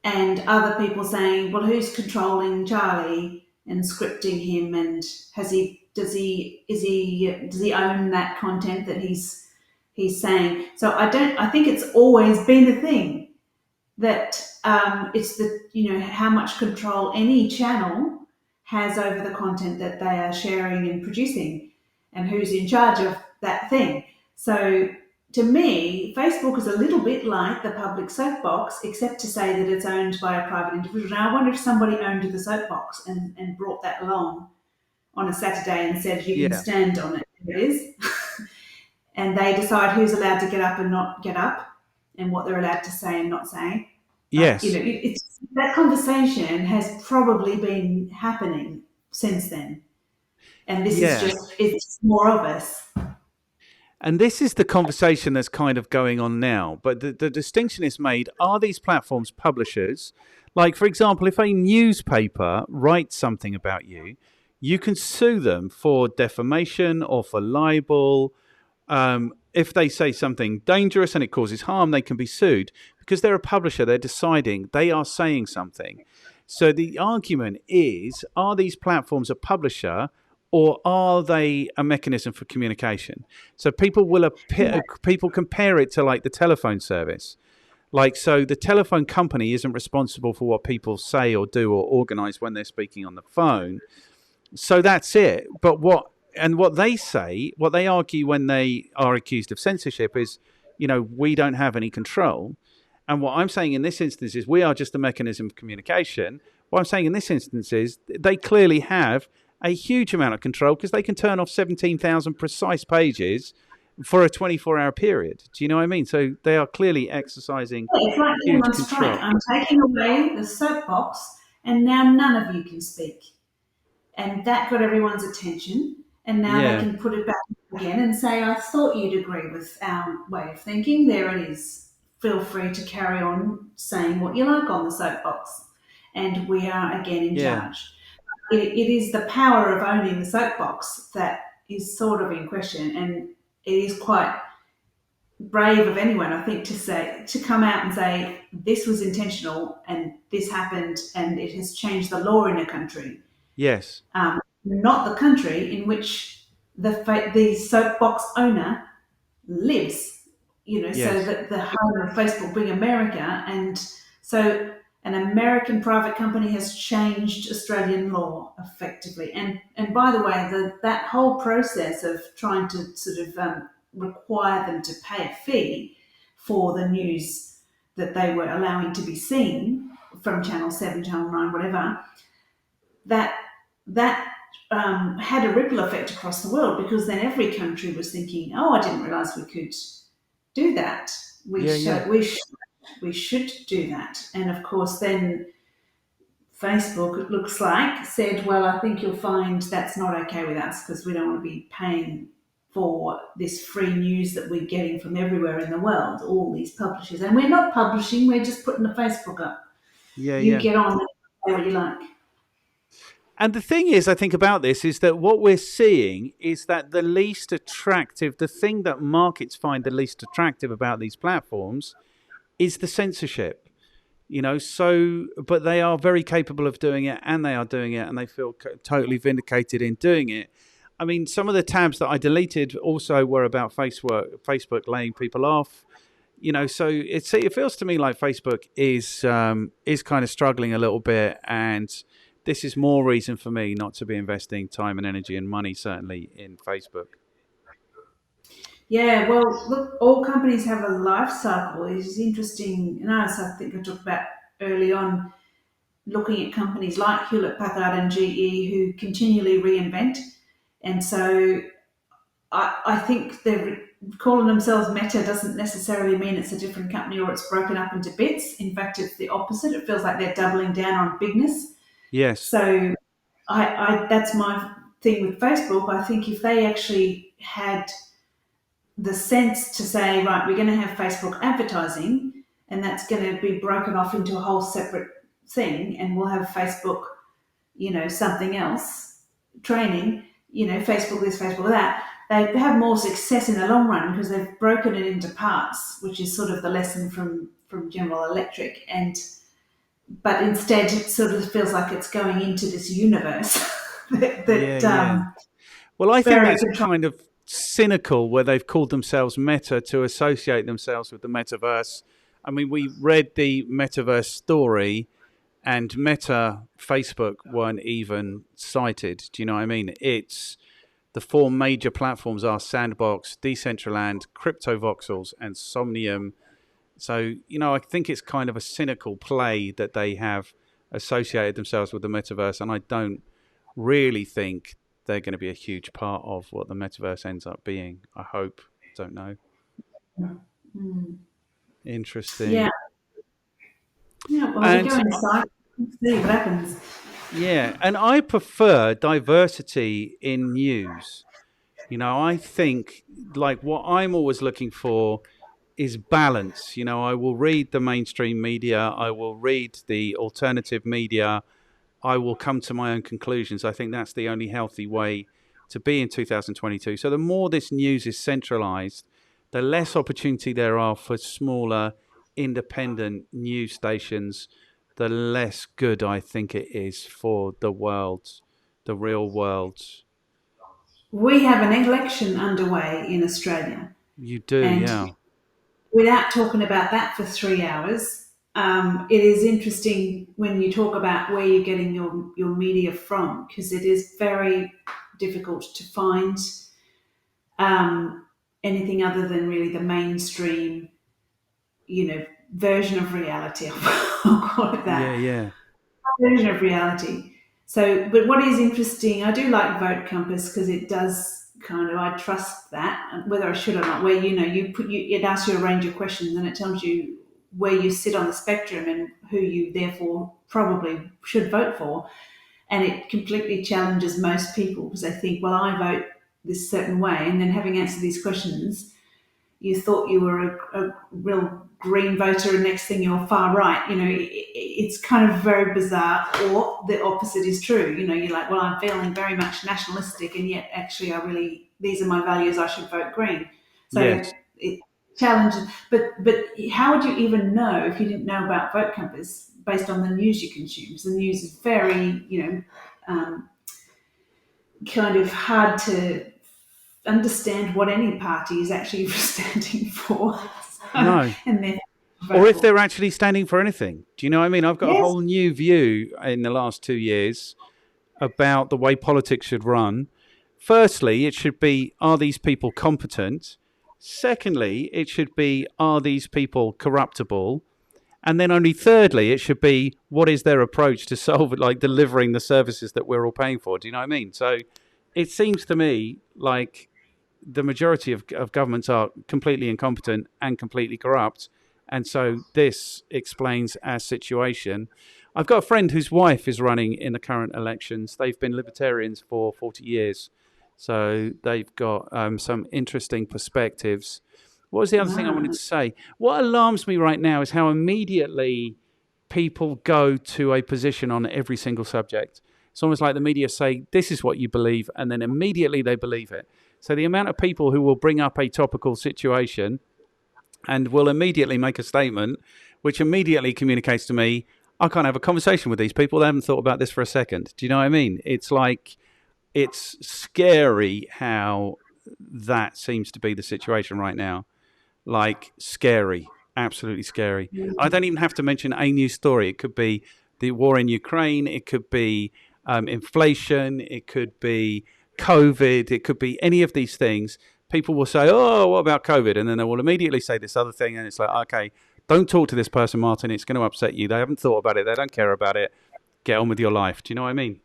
And other people saying, well, who's controlling Charlie and scripting him? And does he own that content that he's saying? So I think it's always been a thing that it's how much control any channel has over the content that they are sharing and producing, and who's in charge of that thing. So to me, Facebook is a little bit like the public soapbox, except to say that it's owned by a private individual. Now, I wonder if somebody owned the soapbox and brought that along on a Saturday and said, you can Yeah. stand on it. It is. And they decide who's allowed to get up and not get up and what they're allowed to say and not say. Yes. It's that conversation has probably been happening since then. And this is Yeah. it's more of us. And this is the conversation that's kind of going on now. But the distinction is made, are these platforms publishers? Like, for example, if a newspaper writes something about you, you can sue them for defamation or for libel. If they say something dangerous and it causes harm, they can be sued because they're a publisher. They're deciding, they are saying something. So the argument is, are these platforms a publisher or are they a mechanism for communication? So people people compare it to like the telephone service. Like, so the telephone company isn't responsible for what people say or do or organize when they're speaking on the phone. So that's it. But what they argue when they are accused of censorship is, we don't have any control. And what I'm saying in this instance is we are just a mechanism of communication. What I'm saying in this instance is they clearly have a huge amount of control because they can turn off 17,000 precise pages for a 24-hour period. Do you know what I mean? So they are clearly exercising It's like being huge on strike. control. I'm taking away the soapbox, and now none of you can speak. And that got everyone's attention. And now they Yeah, can put it back again and say, I thought you'd agree with our way of thinking. There it is. Feel free to carry on saying what you like on the soapbox. And we are again in yeah, charge. It is the power of owning the soapbox that is sort of in question. And it is quite brave of anyone, I think, to come out and say this was intentional and this happened and it has changed the law in a country, Yes. not the country in which the soapbox owner lives. So Yes. that the home of Facebook being America, and so an American private company has changed Australian law effectively. And by the way, that whole process of trying to sort of require them to pay a fee for the news that they were allowing to be seen from Channel 7, Channel 9, whatever, that that had a ripple effect across the world, because then every country was thinking, "Oh, I didn't realise we could do that. We Yeah. Yeah. should we should do that." And of course, then Facebook, it looks like, said, "Well, I think you'll find that's not okay with us, because we don't want to be paying for this free news that we're getting from everywhere in the world, all these publishers, and we're not publishing; we're just putting the Facebook up. Yeah. You Yeah. get on and say what you like." And the thing is, I think about this is that what we're seeing is that the least attractive, the thing that markets find the least attractive about these platforms is the censorship. So, but they are very capable of doing it, and they are doing it, and they feel totally vindicated in doing it. I mean, some of the tabs that I deleted also were about Facebook laying people off. So it feels to me like Facebook is kind of struggling a little bit, and this is more reason for me not to be investing time and energy and money, certainly in Facebook. Yeah, well, look, all companies have a life cycle. It's interesting, as I think I talked about early on, looking at companies like Hewlett Packard and GE who continually reinvent. And so I think they're calling themselves Meta doesn't necessarily mean it's a different company or it's broken up into bits. In fact, it's the opposite. It feels like they're doubling down on bigness. Yes. So that's my thing with Facebook. I think if they actually had the sense to say, right, we're going to have Facebook advertising, and that's going to be broken off into a whole separate thing, and we'll have Facebook, something else, training, Facebook this, Facebook that. They have more success in the long run because they've broken it into parts, which is sort of the lesson from General Electric. And but instead, it sort of feels like it's going into this universe Yeah, that yeah. Well, I think very it's control. kind of cynical where they've called themselves Meta to associate themselves with the metaverse. I mean, we read the metaverse story, and Meta, Facebook weren't even cited. Do you know what I mean? It's the four major platforms are Sandbox, Decentraland, CryptoVoxels, and Somnium. So, I think it's kind of a cynical play that they have associated themselves with the metaverse, and I don't really think they're going to be a huge part of what the metaverse ends up being. I hope. Don't know. Mm. Yeah, Interesting. yeah. Well, we go And inside, see what happens. yeah, and I prefer diversity in news. I think like what I'm always looking for is balance. I will read the mainstream media, I will read the alternative media, I will come to my own conclusions. I think that's the only healthy way to be in 2022. So the more this news is centralized, the less opportunity there are for smaller independent news stations, the less good I think it is for the world, the real world. We have an election underway in Australia, You do, and yeah. without talking about that for 3 hours, it is interesting when you talk about where you're getting your media from, because it is very difficult to find anything other than really the mainstream, version of reality. I'll call it Yeah, that yeah. version of reality. So, but what is interesting, I do like Vote Compass because it does kind of, I trust that, whether I should or not, where it asks you a range of questions and it tells you where you sit on the spectrum and who you therefore probably should vote for. And it completely challenges most people because they think, well, I vote this certain way. And then having answered these questions, you thought you were a real green voter, and next thing you're far right. It's kind of very bizarre. Or the opposite is true. You're like, well, I'm feeling very much nationalistic, and yet actually, these are my values. I should vote green. So Yes. challenges. But how would you even know if you didn't know about vote compass based on the news you consume? So the news is very, kind of hard to understand what any party is actually standing for. So, No. and then Or vote if for. they're actually standing for anything. Do you know what I mean? I've got a Yes. whole new view in the last 2 years about the way politics should run. Firstly, it should be, are these people competent? Secondly, it should be, are these people corruptible? And then only thirdly, it should be, what is their approach to solve it, like delivering the services that we're all paying for? Do you know what I mean? So it seems to me like the majority of governments are completely incompetent and completely corrupt. And so this explains our situation. I've got a friend whose wife is running in the current elections. They've been libertarians for 40 years. So they've got some interesting perspectives. What was the other thing I wanted Wow. to say? What alarms me right now is how immediately people go to a position on every single subject. It's almost like the media say, this is what you believe, and then immediately they believe it. So the amount of people who will bring up a topical situation and will immediately make a statement, which immediately communicates to me, I can't have a conversation with these people. They haven't thought about this for a second. Do you know what I mean? It's like, it's scary how that seems to be the situation right now. Like, scary, absolutely scary. I don't even have to mention a news story. It could be the war in Ukraine. It could be inflation. It could be COVID. It could be any of these things. People will say, oh, what about COVID? And then they will immediately say this other thing. And it's like, okay, don't talk to this person, Martin. It's going to upset you. They haven't thought about it. They don't care about it. Get on with your life. Do you know what I mean?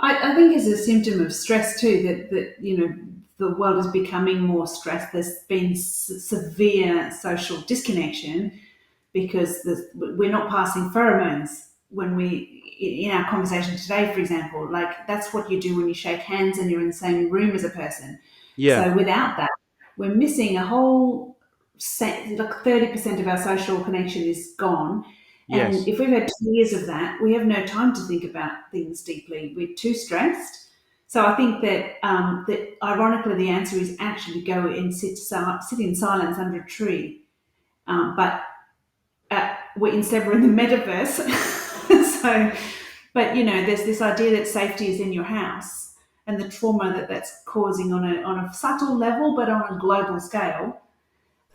I think it's a symptom of stress too that the world is becoming more stressed. There's been severe social disconnection because we're not passing pheromones when in our conversation today, for example. Like that's what you do when you shake hands and you're in the same room as a person. Yeah. So without that, we're missing a whole like 30% of our social connection is gone. And Yes. if we've had 2 years of that, we have no time to think about things deeply. We're too stressed. So I think that ironically the answer is actually go and sit in silence under a tree. But instead we're in the metaverse. So, but there's this idea that safety is in your house, and the trauma that's causing on a subtle level, but on a global scale.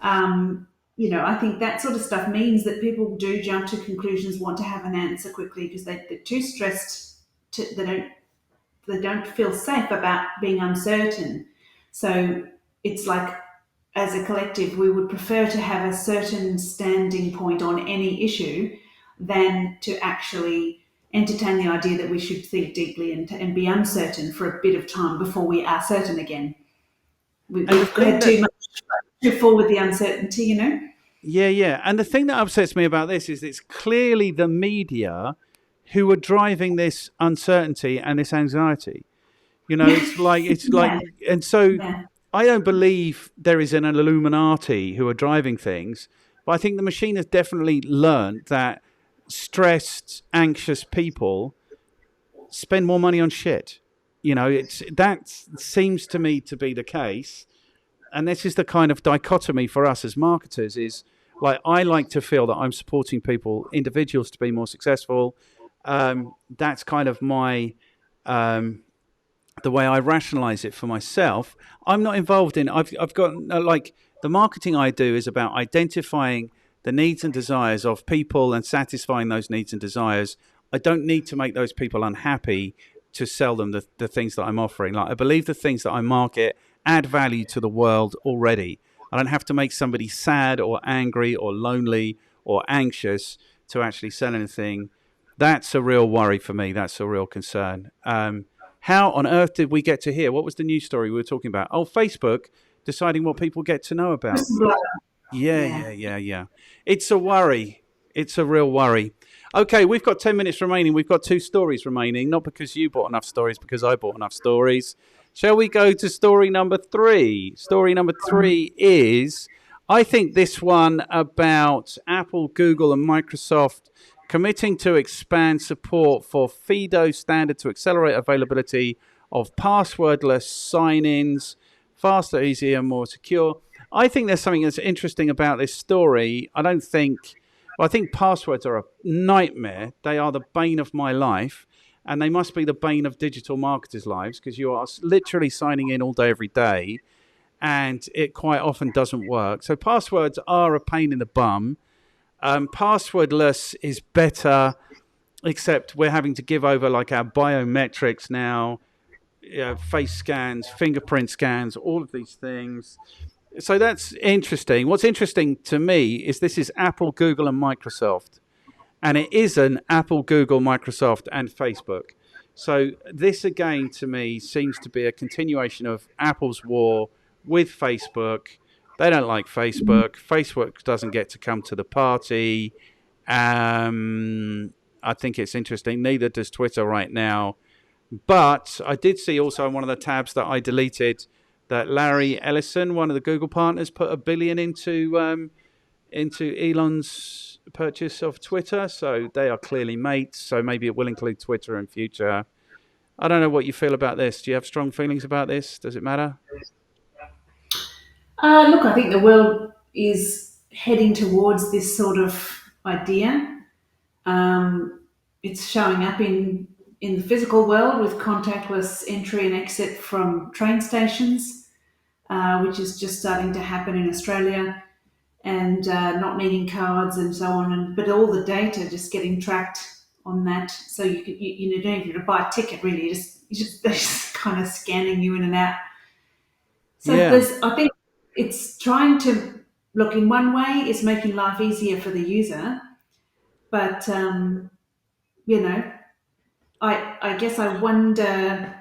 I think that sort of stuff means that people do jump to conclusions, want to have an answer quickly because they're too stressed. They don't feel safe about being uncertain. So it's like, as a collective, we would prefer to have a certain standing point on any issue than to actually entertain the idea that we should think deeply and be uncertain for a bit of time before we are certain again. And the We've thing had that, too much too full with the uncertainty. yeah, yeah. And the thing that upsets me about this is it's clearly the media who are driving this uncertainty and this anxiety. It's like, Yeah, and so yeah. I don't believe there is an Illuminati who are driving things, but I think the machine has definitely learned that stressed, anxious people spend more money on shit. That seems to me to be the case. And this is the kind of dichotomy for us as marketers is like, I like to feel that I'm supporting people, individuals to be more successful. That's kind of the way I rationalize it for myself. I'm not involved in, I've got like the marketing I do is about identifying the needs and desires of people and satisfying those needs and desires. I don't need to make those people unhappy to sell them the things that I'm offering. Like, I believe the things that I market add value to the world already. I don't have to make somebody sad or angry or lonely or anxious to actually sell anything. That's a real worry for me. That's a real concern. How on earth did we get to here? What was the news story we were talking about? Oh, Facebook deciding what people get to know about. Whistleblower. Yeah, Yeah. yeah, yeah, yeah. It's a worry. It's a real worry. Okay, we've got 10 minutes remaining. We've got 2 stories remaining. Not because you bought enough stories, because I bought enough stories. Shall we go to story number 3? Story number 3 is, I think this one about Apple, Google, and Microsoft committing to expand support for FIDO standard to accelerate availability of passwordless sign-ins, faster, easier, more secure. I think there's something that's interesting about this story. I don't think, well, I think passwords are a nightmare. They are the bane of my life, and they must be the bane of digital marketers' lives because you are literally signing in all day, every day, and it quite often doesn't work. So passwords are a pain in the bum. Passwordless is better, except we're having to give over like our biometrics now, face scans, fingerprint scans, all of these things. So that's interesting. What's interesting to me is this is Apple, Google, and Microsoft. And it isn't Apple, Google, Microsoft, and Facebook. So this again to me seems to be a continuation of Apple's war with Facebook. They don't like Facebook. Facebook doesn't get to come to the party. I think it's interesting. Neither does Twitter right now. But I did see also on one of the tabs that I deleted that Larry Ellison, one of the Google partners, put $1 billion into Elon's purchase of Twitter. So they are clearly mates. So maybe it will include Twitter in future. I don't know what you feel about this. Do you have strong feelings about this? Does it matter? Look, I think the world is heading towards this sort of idea. Um, it's showing up in the physical world with contactless entry and exit from train stations, which is just starting to happen in Australia, and not needing cards and so on. But all the data just getting tracked on that, so you don't even have to buy a ticket really. They're just kind of scanning you in and out. So Yeah. I think it's trying to look in one way, it's making life easier for the user, but you know, I guess I wonder.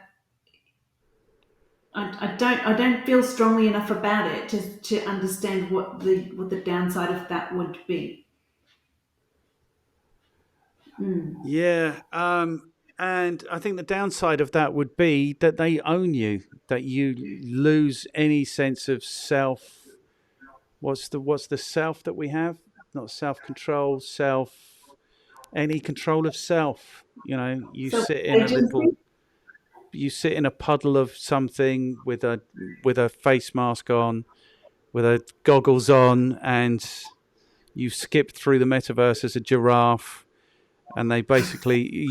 I don't feel strongly enough about it to understand what the downside of that would be. Mm. Yeah. And I think the downside of that would be that they own you, that you lose any sense of self. What's the self that we have? Not self control, any control of self. So agency. You sit in a puddle of something with a face mask on, with a goggles on, and you skip through the metaverse as a giraffe, and they basically,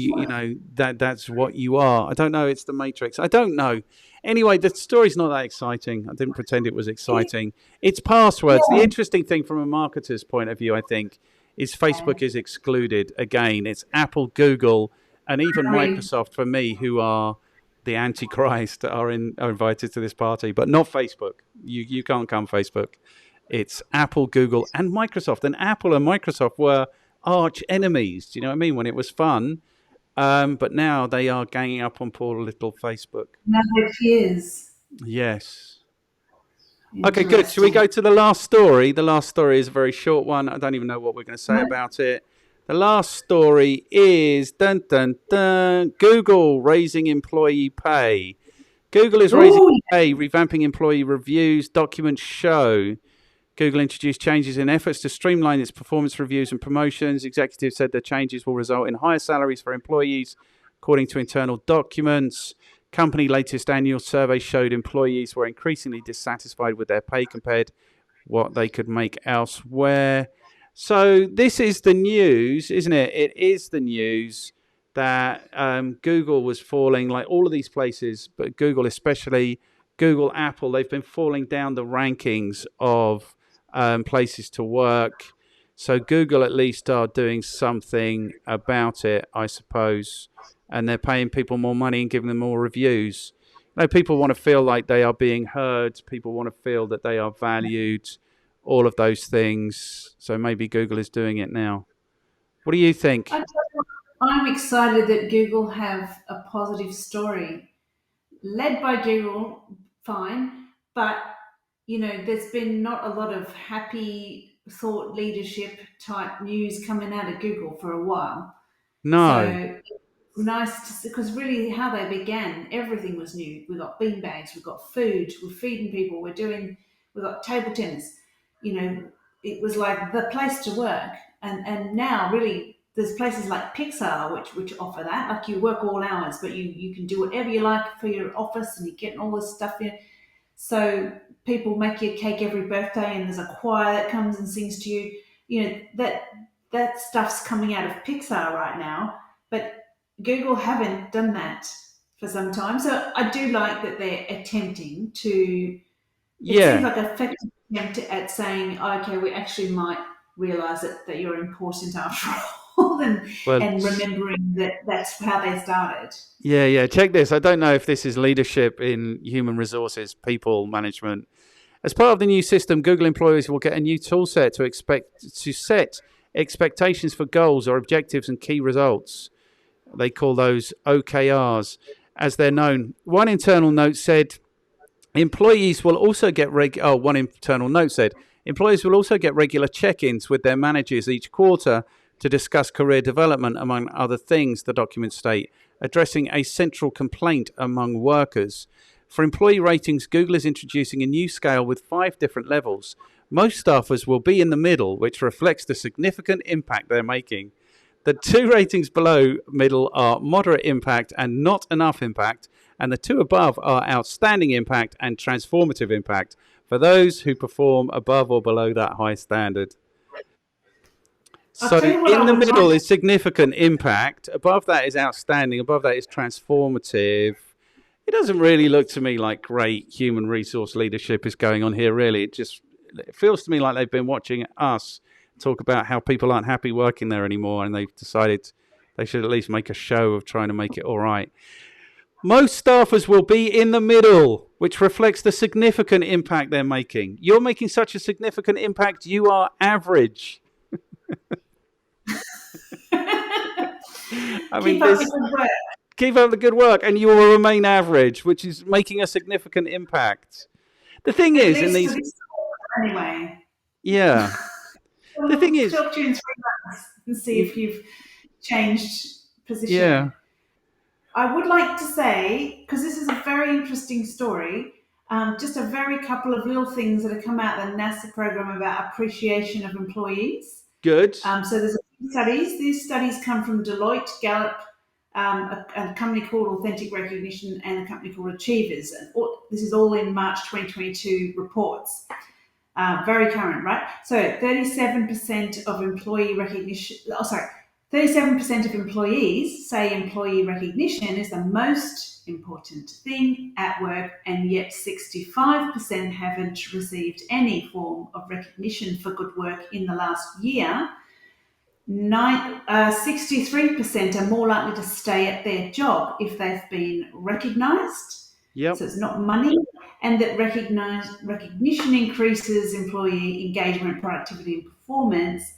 that's what you are. I don't know. It's the Matrix. I don't know. Anyway, the story's not that exciting. I didn't pretend it was exciting. It's passwords. The Yeah, interesting thing from a marketer's point of view, I think, is Facebook is excluded. Again, it's Apple, Google, and even very. Microsoft for me, who are the Antichrist, are invited to this party, but not Facebook. You can't come, Facebook. It's Apple, Google, and Microsoft. And Apple and Microsoft were arch enemies. Do you know what I mean? When it was fun, but now they are ganging up on poor little Facebook. Now their fears. Yes. Okay, good. Should we Interesting. go to the last story? The last story is a very short one. I don't even know what we're going to say about it. The last story is dun dun dun. Google raising employee pay. Google is raising Oh, pay, revamping employee reviews. Documents show. Google introduced changes in efforts to streamline its performance reviews and promotions. Executives said the changes will result in higher salaries for employees, according to internal documents. Company latest annual survey showed employees were increasingly dissatisfied with their pay compared to what they could make elsewhere. So this is the news, isn't it? It is the news that Google was falling, like all of these places, but Google especially, Google, Apple, they've been falling down the rankings of places to work. So Google at least are doing something about it, I suppose, and they're paying people more money and giving them more reviews. People want to feel like they are being heard. People want to feel that they are valued. All of those things. So maybe Google is doing it now. What do you think? I, I'm excited that Google have a positive story led by Google, fine, but there's been not a lot of happy thought leadership type news coming out of Google for a while. No. So nice to see, because really how they began, everything was new. We got bean bags, we got food, we're feeding people, we got table tennis. You know, it was like the place to work. And now really there's places like Pixar which offer that. Like you work all hours, but you can do whatever you like for your office and you're getting all this stuff in. So people make you a cake every birthday, and there's a choir that comes and sings to you. You know that stuff's coming out of Pixar right now, but Google haven't done that for some time. So I do like that they're attempting to. It seems Yeah. like a effective attempt at saying, okay, we actually might realise that you're important after all, Well, and remembering that that's how they started. yeah, yeah. Check this. I don't know if this is leadership in human resources, people management. As part of the new system, Google employees will get a new tool set to set expectations for goals or objectives and key results. They call those OKRs, as they're known. One internal note said employees will also get one internal note said employees will also get regular check-ins with their managers each quarter to discuss career development, among other things, the documents state, addressing a central complaint among workers. For employee ratings, Google is introducing a new scale with 5 different levels. Most staffers will be in the middle, which reflects the significant impact they're making. The 2 ratings below middle are moderate impact and not enough impact, and the 2 above are outstanding impact and transformative impact for those who perform above or below that high standard. I'll tell So you what in I the would like. middle is significant impact, above that is outstanding, above that is transformative. It doesn't really look to me like great human resource leadership is going on here, really. It feels to me like they've been watching us talk about how people aren't happy working there anymore, and they've decided they should at least make a show of trying to make it all right. Most staffers will be in the middle, which reflects the significant impact they're making. You're making such a significant impact, you are average. I mean, Keep up the good work. keep up the good work, and you will remain average, which is making a significant impact. The thing At is, in least for these, this anyway. yeah, the thing We'll is, talk to you in 3 months and see if you've changed yeah, position. I would like to say, because this is a very interesting story, just a very couple of little things that have come out of the NASA program about appreciation of employees. good. So there's a few studies. These studies come from Deloitte, Gallup, a company called Authentic Recognition, and a company called Achievers. And this is all in March 2022 reports. Very current, right? So 37% of employee recognition, 37% of employees say employee recognition is the most important thing at work, and yet 65% haven't received any form of recognition for good work in the last year. 63% are more likely to stay at their job if they've been recognised. Yep. So it's not money, and that recognition increases employee engagement, productivity, and performance.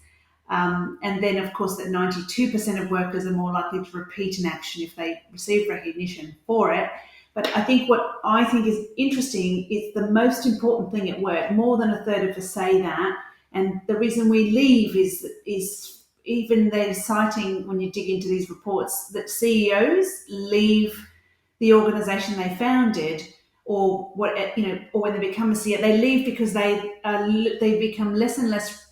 And then, of course, that 92% of workers are more likely to repeat an action if they receive recognition for it. But I think what I think is interesting is the most important thing at work. More than a third of us say that, and the reason we leave is even they're citing, when you dig into these reports, that CEOs leave the organisation they founded, or what or when they become a CEO, they leave because they become less and less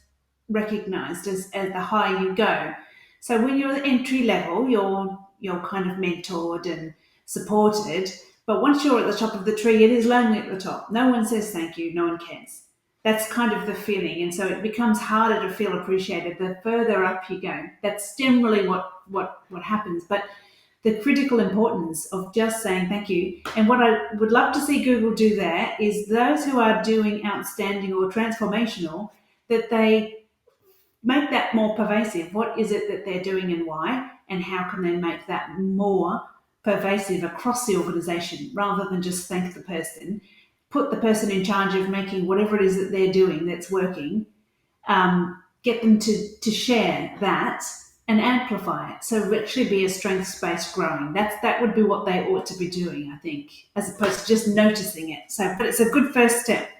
recognised as the higher you go. So when you're at entry level, you're kind of mentored and supported. But once you're at the top of the tree, it is lonely at the top. No one says thank you. No one cares. That's kind of the feeling, and so it becomes harder to feel appreciated the further up you go. That's generally what happens. But the critical importance of just saying thank you. And what I would love to see Google do there is those who are doing outstanding or transformational, that they make that more pervasive. What is it that they're doing and why? And how can they make that more pervasive across the organization rather than just thank the person? Put the person in charge of making whatever it is that they're doing that's working, get them to share that and amplify it. So actually be a strengths based growing. That would be what they ought to be doing, I think, as opposed to just noticing it. So, but it's a good first step.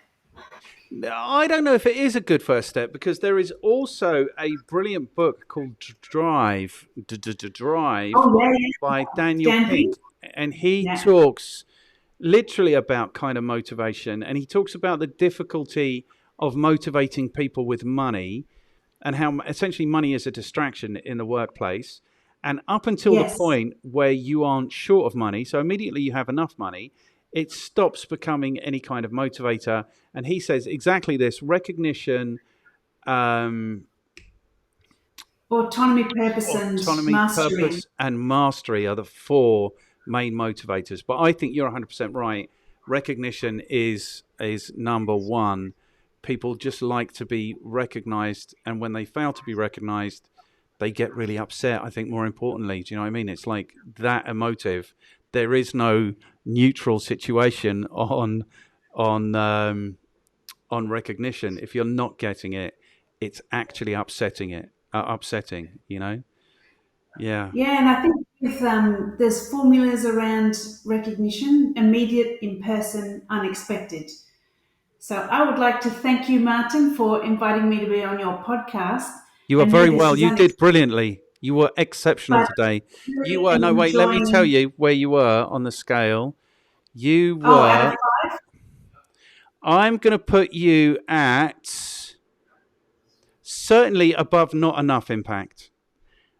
I don't know if it is a good first step, because there is also a brilliant book called Drive Oh yeah, by Daniel Dan Pink, Pink. and he Yeah. talks literally about kind of motivation, and he talks about the difficulty of motivating people with money, and how essentially money is a distraction in the workplace. And up until the Yes. point where you aren't short of money, so immediately you have enough money, it stops becoming any kind of motivator. And he says exactly this: recognition, um, Autonomy, purpose, and autonomy, mastery. purpose, and mastery are the four main motivators. But I think you're 100% right. Recognition is number one. People just like to be recognized, and when they fail to be recognized, they get really upset. I think more importantly, do you know what I mean? It's like that emotive. There is no neutral situation on recognition. If you're not getting it, it's actually upsetting. You know? Yeah. Yeah, and I think with, there's formulas around recognition: immediate, in person, unexpected. So I would like to thank you, Martin, for inviting me to be on your podcast. You I were know very this well. is You did brilliantly. You were exceptional but today. You really were, no, wait, let me tell enjoying. you where you were on the scale. You Oh, out of were, I'm going to put you at certainly above not enough impact,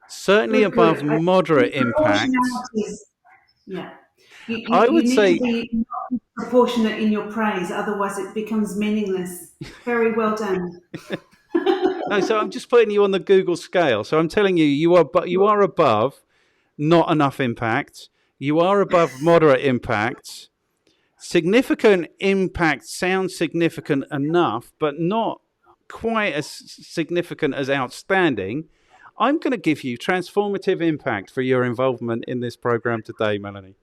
certainly good, above good. I moderate think impact. proportionality is, yeah. I You would need to say, be proportionate in your praise, otherwise it becomes meaningless. Very well done. no, so I'm just putting you on the Google scale. So I'm telling you, you are above not enough impact. You are above moderate impact. Significant impact sounds significant enough, but not quite as significant as outstanding. I'm going to give you transformative impact for your involvement in this program today, Melanie.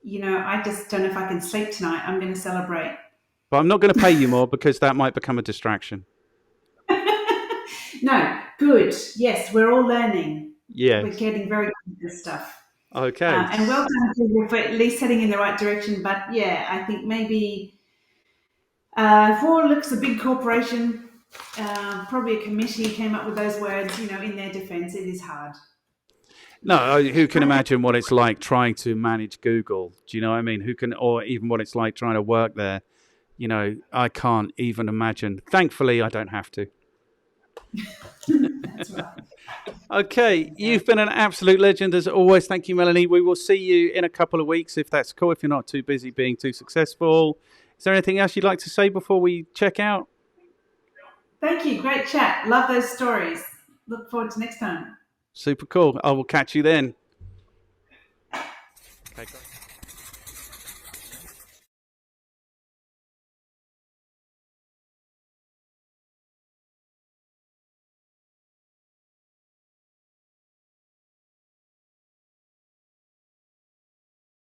You know, I just don't know if I can sleep tonight. I'm going to celebrate. But I'm not going to pay you more because that might become a distraction. No, good. Yes, we're all learning. We're Yes. getting very good at this stuff. Okay. And well done to you for at least heading in the right direction. But yeah, I think maybe for looks a big corporation, probably a committee came up with those words. You know, in their defence, it is hard. No, who can Okay. imagine what it's like trying to manage Google? Do you know what I mean? Who can, or even what it's like trying to work there? You know, I can't even imagine. Thankfully, I don't have to. That's right. Okay, Okay. you've been an absolute legend as always. Thank you, Melanie. We will see you in a couple of weeks if that's cool, if you're not too busy being too successful. Is there anything else you'd like to say before we check out? Thank you. Great chat. Love those stories. Look forward to next time. Super cool. I will catch you then. Okay, great.